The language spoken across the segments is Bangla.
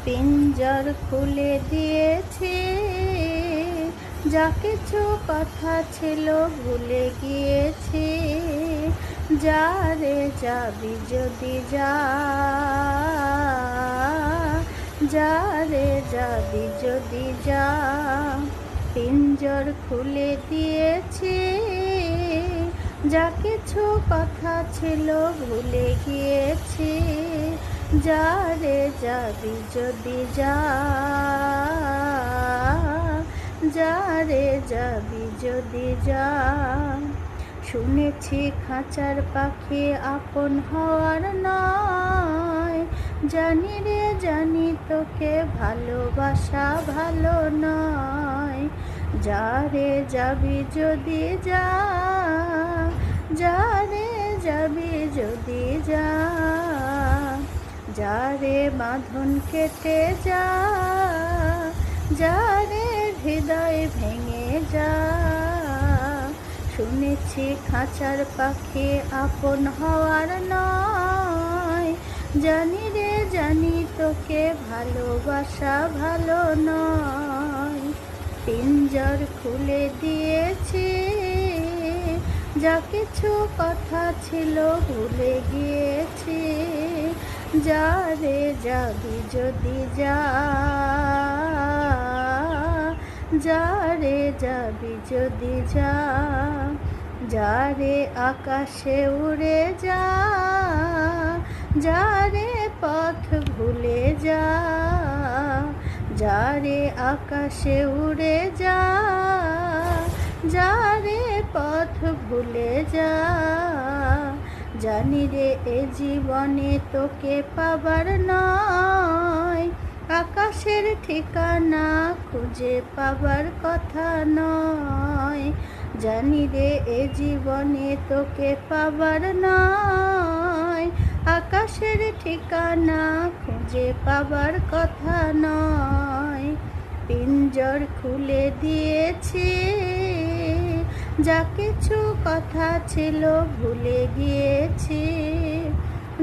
পিঞ্জর খুলে দিয়েছে, যা কিছু কথা ছিল ভুলে গিয়েছি। যা রে যাবি যদি যা, যা রে যাবি যদি যা। পিঞ্জর খুলে দিয়েছি, যা কিছু কথা ছিল ভুলে গিয়েছি। যা রে যাবি যদি যা, যা রে যাবি যদি যা। শুনেছি খাঁচার পাখি আপন হওয়ার নয়, জানি রে জানি তোকে ভালোবাসা ভালো নয়। যা রে যাবি যদি যা, যা রে যাবি যদি যা। যা রে বাঁধন কেটে যা, যা রে হৃদয় ভেঙে যা। শুনেছি খাঁচার পাখি আপন হওয়ার নয়, জানি রে জানি তোকে ভালোবাসা ভালো নয়। পিঞ্জর খুলে দিয়েছি, যা কিছু কথা ছিল ভুলে গিয়েছি। যা রে যাবি যদি যা, যা রে যাবি যদি যা। যা রে আকাশে উড়ে যা, যা রে পথ ভুলে যা। যা রে আকাশে উড়ে যা, যা রে পথ ভুলে যা। জানি রে এ জীবনে তোকে পাবার নয়, আকাশের ঠিকানা খুঁজে পাবার কথা নয়। জানি রে এ জীবনে তোকে পাবার নয়, আকাশের ঠিকানা খুঁজে পাবার কথা নয়। পিঞ্জর খুলে দিয়েছি, যা কিছু কথা ছিল ভুলে গিয়েছি।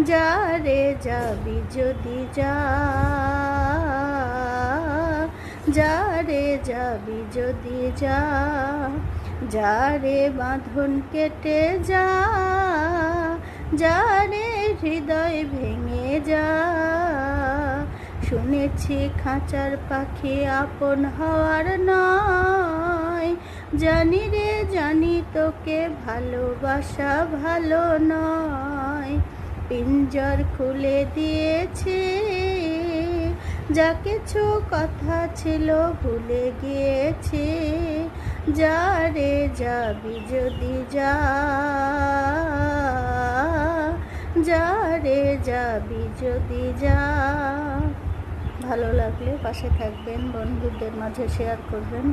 যা রে যাবি যদি যা, যা রে যাবি যদি যা। যা রে বাঁধন কেটে যা, যা রে হৃদয় ভেঙে যা। শুনেছি খাঁচার পাখি আপন হওয়ার নয়, জানি রে জানি তোকে ভালোবাসা ভালো নয়। পিঞ্জর খুলে দিয়েছি, যা কিছু কথা ছিল ভুলে গিয়েছি। যা রে যাবি যদি যা, যা রে যাবি যদি যা। ভালো লাগলে পাশে থাকবেন, বন্ধুদের মাঝে শেয়ার করবেন।